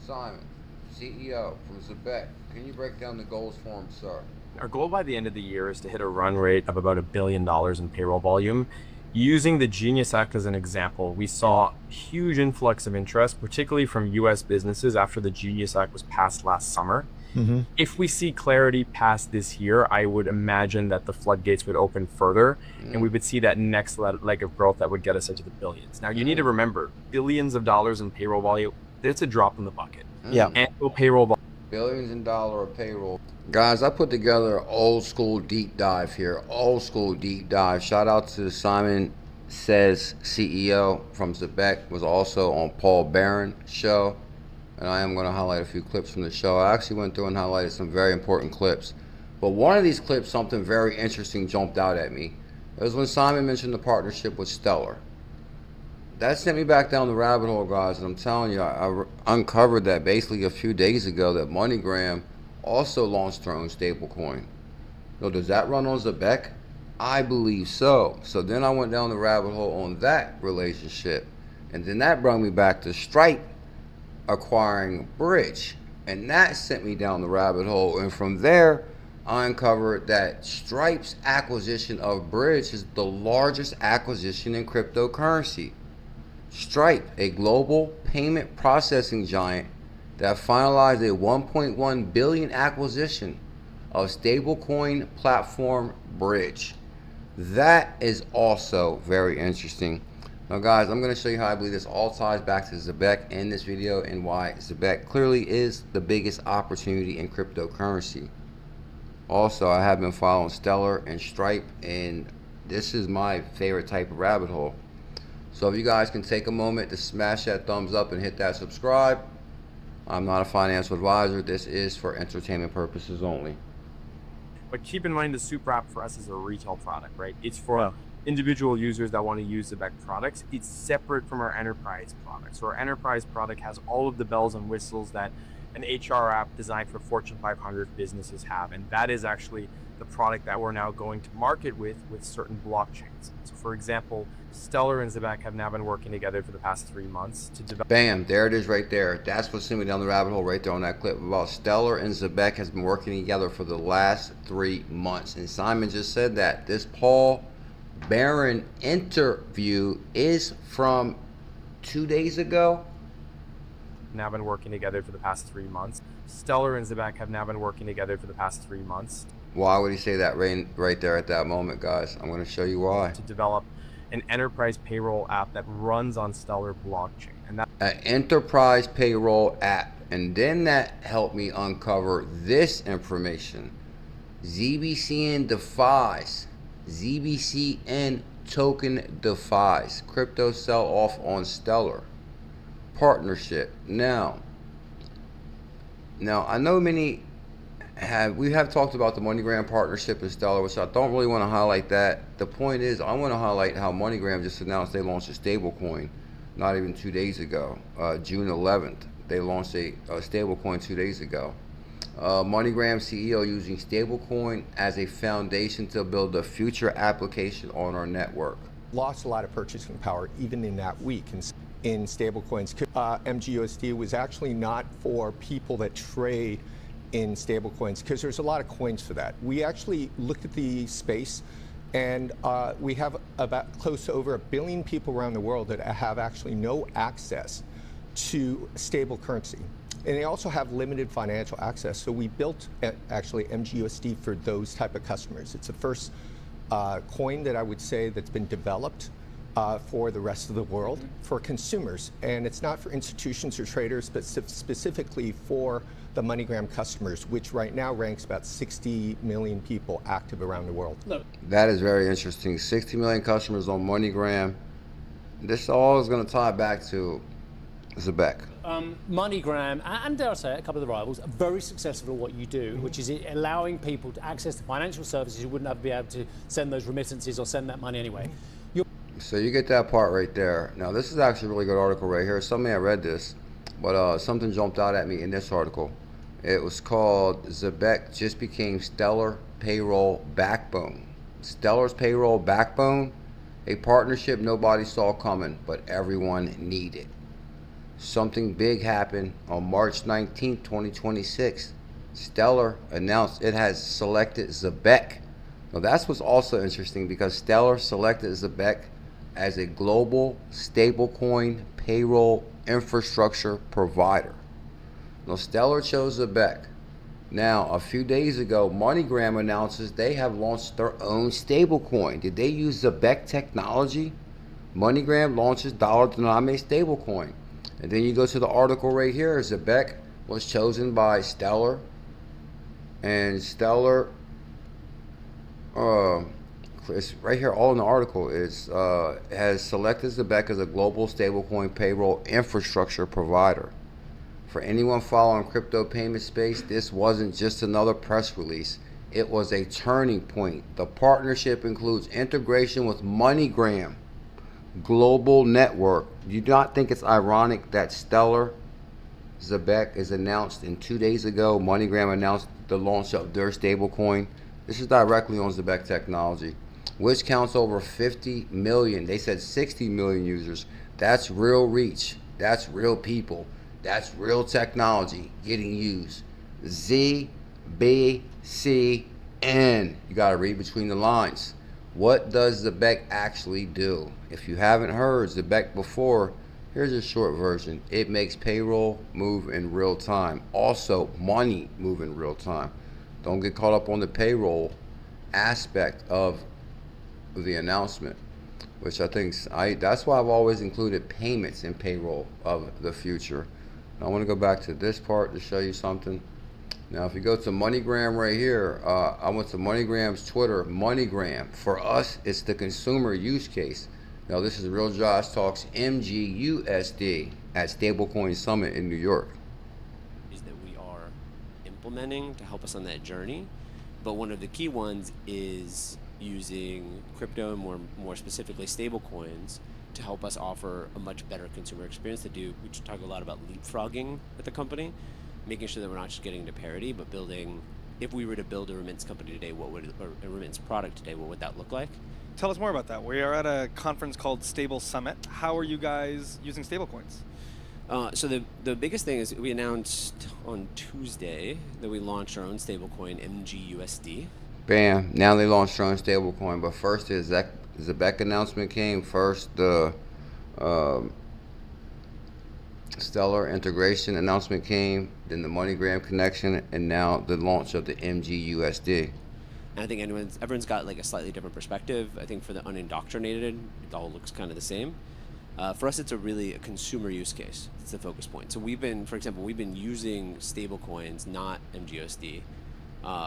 Simon, CEO from Zebec. Can you break down the goals for him, sir? Our goal by the end of the year is to hit a run rate of about $1 billion in payroll volume. Using the Genius Act as an example, we saw a huge influx of interest, particularly from US businesses after the Genius Act was passed last summer. If we see clarity past this year, I would imagine that the floodgates would open further and we would see that next leg of growth that would get us into the billions. Now, you need to remember, billions of dollars in payroll volume, it's a drop in the bucket. Yeah. Annual payroll volume. Billions in dollar of payroll. Guys, I put together an old school deep dive here. Old school deep dive. Shout out to Simon Says CEO from Zebec, was also on Paul Barron's show. And I am going to highlight a few clips from the show. I actually went through and highlighted some very important clips. But one of these clips, something very interesting jumped out at me. It was when Simon mentioned the partnership with Stellar. That sent me back down the rabbit hole, guys. And I'm telling you, I uncovered that basically a few days ago that MoneyGram also launched their own stablecoin. So does that run on Zebec? I believe so. So then I went down the rabbit hole on that relationship. And then that brought me back to Stripe acquiring Bridge, and that sent me down the rabbit hole. And from there I uncovered that Stripe's acquisition of Bridge is the largest acquisition in cryptocurrency. Stripe, a global payment processing giant that finalized a 1.1 billion acquisition of stablecoin platform Bridge. That is also very interesting. Now guys, I'm going to show you how I believe this all ties back to Zebec in this video and why Zebec clearly is the biggest opportunity in cryptocurrency. Also, I have been following Stellar and Stripe, and this is my favorite type of rabbit hole. So if you guys can take a moment to smash that thumbs up and hit that subscribe. I'm not a financial advisor. This is for entertainment purposes only. But keep in mind, the super app for us is a retail product, right? It's for individual users that want to use Zebec products. It's separate from our enterprise product. So our enterprise product has all of the bells and whistles that an HR app designed for Fortune 500 businesses have. And that is actually the product that we're now going to market with certain blockchains. So for example, Stellar and Zebec have now been working together for the past 3 months to develop. Bam, there it is right there. That's what sent me down the rabbit hole right there on that clip about Stellar and Zebec has been working together for the last 3 months. And Simon just said that. This Paul Barron interview is from 2 days ago. Now been working together for the past 3 months. Stellar and Zebec have now been working together for the past 3 months. Why would he say that right there at that moment, guys? I'm going to show you why. To develop an enterprise payroll app that runs on Stellar blockchain. And that an enterprise payroll app. And then that helped me uncover this information. ZBCN Defies. ZBCN token Defies. Crypto sell-off on Stellar. Partnership. Now I know many we have talked about the MoneyGram partnership with Stellar, which I don't really want to highlight that. The point is, I want to highlight how MoneyGram just announced they launched a stablecoin not even 2 days ago. June 11th, they launched a stablecoin 2 days ago. MoneyGram CEO using stablecoin as a foundation to build a future application on our network. Lost a lot of purchasing power even in that week in stablecoins. MGUSD was actually not for people that trade in stablecoins because there's a lot of coins for that. We actually looked at the space, and we have about close to over 1 billion people around the world that have actually no access to stable currency. And they also have limited financial access. So we built actually MGUSD for those type of customers. It's the first coin that I would say that's been developed for the rest of the world for consumers. And it's not for institutions or traders, but specifically for the MoneyGram customers, which right now ranks about 60 million people active around the world. That is very interesting. 60 million customers on MoneyGram. This all is going to tie back to Zebec. MoneyGram, and dare I say, a couple of the rivals, are very successful at what you do, which is allowing people to access the financial services who wouldn't be able to send those remittances or send that money anyway. So you get that part right there. Now this is actually a really good article right here. Some may have read this, but something jumped out at me in this article. It was called Zebec just became Stellar Payroll Backbone. Stellar's Payroll Backbone, a partnership nobody saw coming, but everyone needed. something big happened on March 19th, 2026. Stellar announced it has selected Zebec. Now that's what's also interesting, because Stellar selected Zebec as a global stablecoin payroll infrastructure provider. Now Stellar chose Zebec. Now, a few days ago, MoneyGram announces they have launched their own stablecoin. Did they use Zebec technology? MoneyGram launches dollar-denominated stablecoin. And then you go to the article right here. Zebec was chosen by Stellar. And Stellar, it's right here, all in the article, has selected Zebec as a global stablecoin payroll infrastructure provider. For anyone following crypto payment space, this wasn't just another press release. It was a turning point. The partnership includes integration with MoneyGram global network. Do you not think it's ironic that Stellar Zebec is announced, and 2 days ago MoneyGram announced the launch of their stablecoin? This is directly on Zebec technology, which counts over 50 million. They said 60 million users. That's real reach. That's real people. That's real technology getting used. ZBCN. You got to read between the lines. What does Zebec actually do? If you haven't heard Zebec before, here's a short version. It makes payroll move in real time. Also, money move in real time. Don't get caught up on the payroll aspect of the announcement, which I think that's why I've always included payments in payroll of the future. I want to go back to this part to show you something. Now, if you go to MoneyGram right here, I went to MoneyGram's Twitter. MoneyGram, for us, it's the consumer use case. Now, this is Real Josh Talks MGUSD at Stablecoin Summit in New York. Is that we are implementing to help us on that journey, but one of the key ones is using crypto and more specifically stablecoins to help us offer a much better consumer experience. We talk a lot about leapfrogging at the company, making sure that we're not just getting into parity, but building, if we were to build a remittance company today, or a remittance product today, what would that look like? Tell us more about that. We are at a conference called Stable Summit. How are you guys using stablecoins? So the biggest thing is we announced on Tuesday that we launched our own stablecoin, MGUSD. Bam, now they launched their own stablecoin, but first is Zebec announcement came first. The Stellar integration announcement came, then the MoneyGram connection, and now the launch of the MGUSD. And I think everyone's got like a slightly different perspective. I think for the unindoctrinated, it all looks kind of the same. For us, it's a consumer use case. It's the focus point. So we've been using stablecoins, not MGUSD,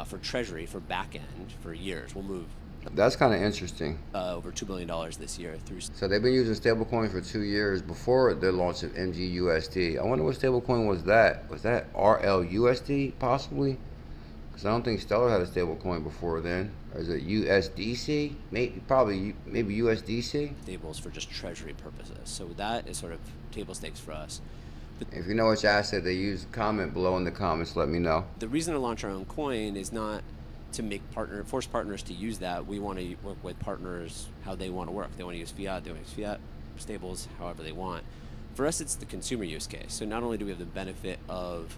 for treasury, for back end, for years. We'll move. That's kind of interesting. Over $2 billion this year through. So they've been using stablecoins for 2 years before the launch of MGUSD. I wonder what stablecoin was that? Was that RLUSD possibly? Because I don't think Stellar had a stablecoin before then. Or is it USDC? Maybe USDC? Stables for just treasury purposes. So that is sort of table stakes for us. If you know which asset they use, comment below in the comments. Let me know. The reason to launch our own coin is not to force partners to use that. We want to work with partners how they want to work. They want to use fiat, they want to use fiat, stables, however they want. For us, it's the consumer use case. So not only do we have the benefit of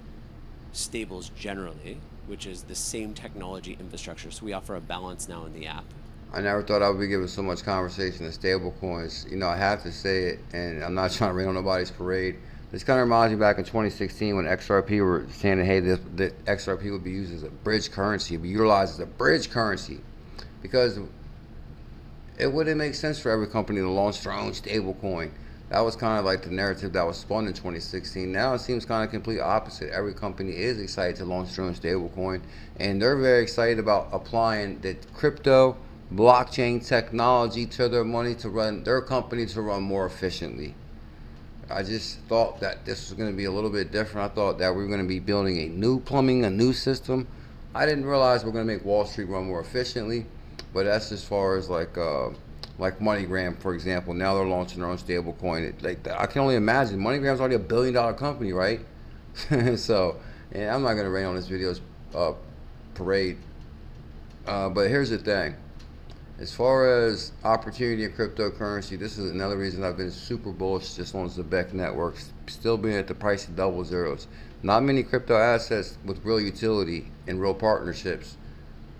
stables generally, which is the same technology infrastructure, so we offer a balance now in the app. I never thought I would be giving so much conversation to stablecoins. You know, I have to say it, and I'm not trying to rain on nobody's parade. This kind of reminds me back in 2016 when XRP were saying that, hey, the XRP would be used as a bridge currency, be utilized as a bridge currency, because it wouldn't make sense for every company to launch their own stablecoin. That was kind of like the narrative that was spun in 2016. Now it seems kind of complete opposite. Every company is excited to launch their own stablecoin, and they're very excited about applying the crypto blockchain technology to their money to run their company to run more efficiently. I just thought that this was going to be a little bit different. I thought that we were going to be building a new plumbing, a new system. I didn't realize we're going to make Wall Street run more efficiently, but that's as far as like MoneyGram, for example. Now they're launching their own stable coin. I can only imagine. MoneyGram's already $1 billion company, right? So, and I'm not going to rain on this video's parade. But here's the thing. As far as opportunity in cryptocurrency, this is another reason I've been super bullish just on Zebec Network, still being at the price of double zeros. Not many crypto assets with real utility and real partnerships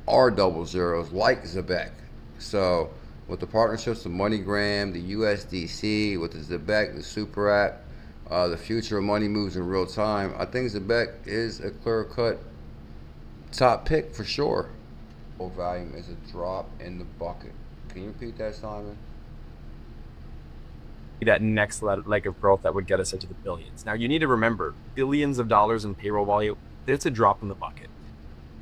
are double zeros like Zebec. So with the partnerships of MoneyGram, the USDC, with the Zebec, the super app, the future of money moves in real time, I think Zebec is a clear-cut top pick for sure. Volume is a drop in the bucket. Can you repeat that, Simon? That next leg of growth that would get us into the billions. Now, you need to remember, billions of dollars in payroll volume, it's a drop in the bucket.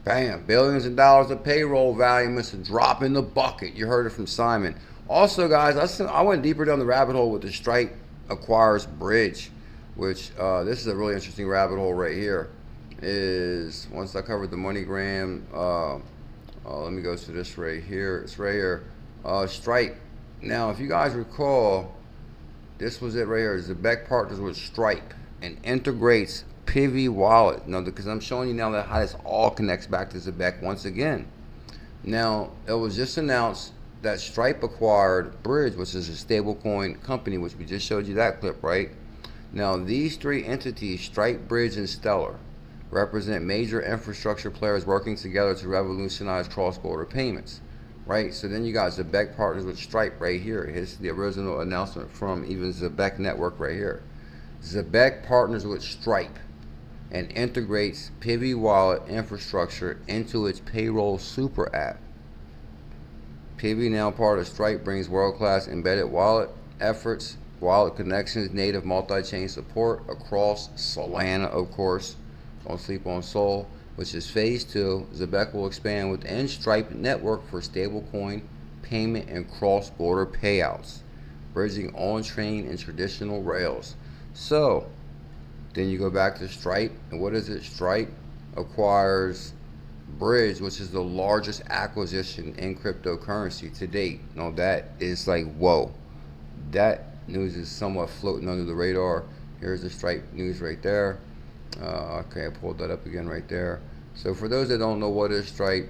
Bam, billions of dollars of payroll volume, it's a drop in the bucket. You heard it from Simon. Also, guys, I went deeper down the rabbit hole with the Stripe acquires Bridge, which this is a really interesting rabbit hole right here. Is once I covered the MoneyGram, let me go to this right here. It's right here. Stripe. Now, if you guys recall, this was it right here. Zebec partners with Stripe and integrates Pivy Wallet. Now, because I'm showing you now that how this all connects back to Zebec once again. Now, it was just announced that Stripe acquired Bridge, which is a stablecoin company, which we just showed you that clip, right? Now, these three entities, Stripe, Bridge, and Stellar, represent major infrastructure players working together to revolutionize cross-border payments, right? So then you got Zebec partners with Stripe right here. Here's the original announcement from even Zebec Network right here. Zebec partners with Stripe and integrates Pivy Wallet infrastructure into its Payroll super app. Pivy, now part of Stripe, brings world-class embedded wallet efforts, wallet connections, native multi-chain support across Solana, of course. Don't sleep on Sol, which is phase 2. Zebec will expand within Stripe network for stablecoin payment and cross-border payouts, bridging on-chain and traditional rails. So then you go back to Stripe, and what is it? Stripe acquires Bridge, which is the largest acquisition in cryptocurrency to date. Now that is like, whoa. That news is somewhat floating under the radar. Here's the Stripe news right there. Okay, I pulled that up again right there. So for those that don't know what is Stripe,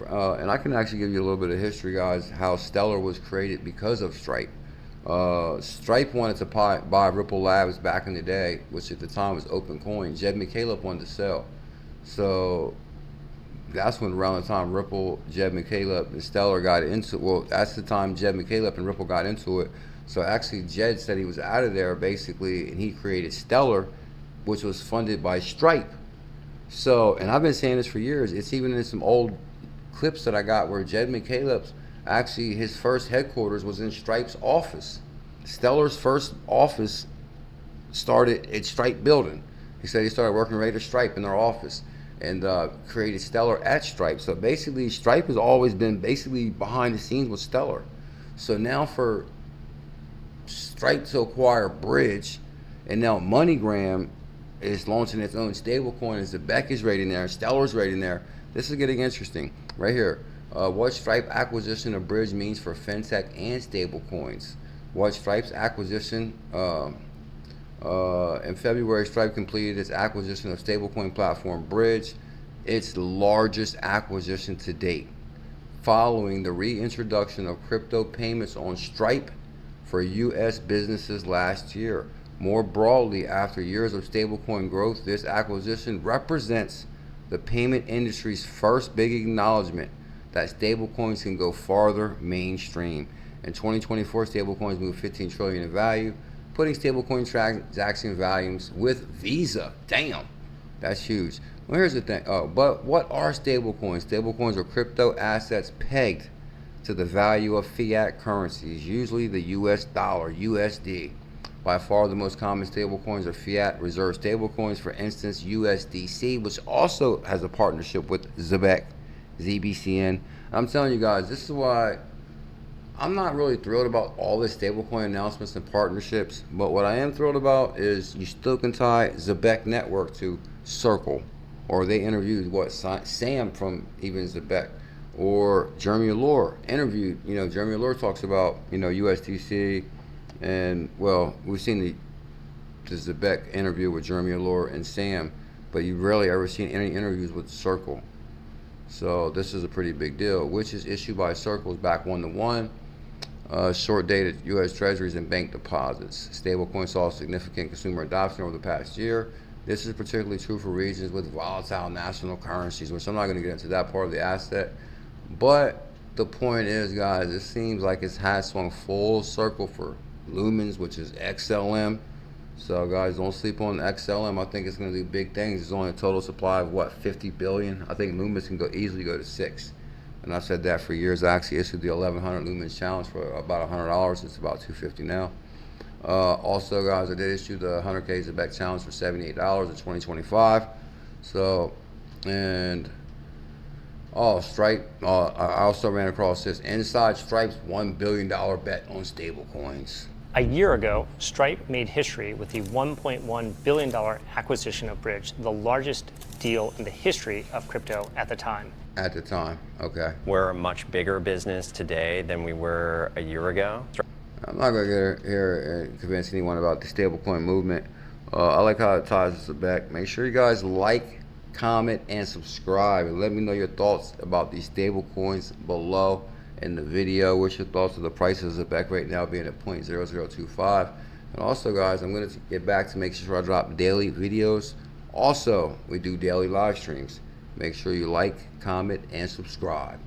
and I can actually give you a little bit of history, guys, how Stellar was created because of Stripe. Stripe wanted to buy Ripple Labs back in the day, which at the time was OpenCoin. Jed McCaleb wanted to sell. So that's when around the time Ripple, Jed McCaleb, and Stellar got into it. Well, that's the time Jed McCaleb and Ripple got into it. So actually Jed said he was out of there basically, and he created Stellar, which was funded by Stripe. So, and I've been saying this for years. It's even in some old clips that I got where Jed McCaleb's actually, his first headquarters was in Stripe's office. Stellar's first office started at Stripe building. He said he started working right at Stripe in their office and created Stellar at Stripe. So basically, Stripe has always been basically behind the scenes with Stellar. So now for Stripe to acquire Bridge, and now MoneyGram is launching its own stablecoin, and Zebec is right in there, Stellar's right in there. This is getting interesting right here. What Stripe acquisition of Bridge means for Fintech and stablecoins. What Stripe's acquisition in February, Stripe completed its acquisition of stablecoin platform Bridge, its largest acquisition to date, following the reintroduction of crypto payments on Stripe for U.S. businesses last year. More broadly, after years of stablecoin growth, this acquisition represents the payment industry's first big acknowledgement that stablecoins can go farther mainstream. In 2024, stablecoins moved $15 trillion in value, putting stablecoin transaction volumes with Visa. Damn, that's huge. Well, here's the thing. But what are stablecoins? Stablecoins are crypto assets pegged to the value of fiat currencies, usually the US dollar, USD. By far the most common stablecoins are fiat reserve stablecoins, for instance, USDC, which also has a partnership with Zebec, ZBCN. I'm telling you guys, this is why I'm not really thrilled about all the stablecoin announcements and partnerships, but what I am thrilled about is you still can tie Zebec Network to Circle, or they interviewed Sam from even Zebec, or Jeremy Allure interviewed, Jeremy Allure talks about, USDC, and well, we've seen the Zebec interview with Jeremy Allure and Sam, but you've rarely ever seen any interviews with Circle. So this is a pretty big deal, which is issued by Circles back 1-to-1. Short-dated U.S. Treasuries and bank deposits. Stablecoins saw significant consumer adoption over the past year. This is particularly true for regions with volatile national currencies, which I'm not going to get into that part of the asset. But the point is, guys, it seems like it's had swung full circle for Lumens, which is XLM. So, guys, don't sleep on XLM. I think it's going to do big things. There's only a total supply of, what, 50 billion? I think Lumens can easily go to 6. And I've said that for years. I actually issued the 1100 lumens challenge for about $100. It's about $250 now. Also, guys, I did issue the 100K Zebec challenge for $78 in 2025. So, and Stripe. I also ran across this. Inside Stripe's $1 billion bet on stablecoins. A year ago, Stripe made history with the $1.1 billion acquisition of Bridge, the largest deal in the history of crypto at the time. At the time, okay. We're a much bigger business today than we were a year ago. I'm not going to get here and convince anyone about the stablecoin movement. I like how it ties us back. Make sure you guys like, comment, and subscribe. And let me know your thoughts about these stablecoins below in the video. What's your thoughts of the prices of Zebec right now being at 0.0025? And also, guys, I'm going to get back to making sure I drop daily videos. Also, we do daily live streams. Make sure you like, comment, and subscribe.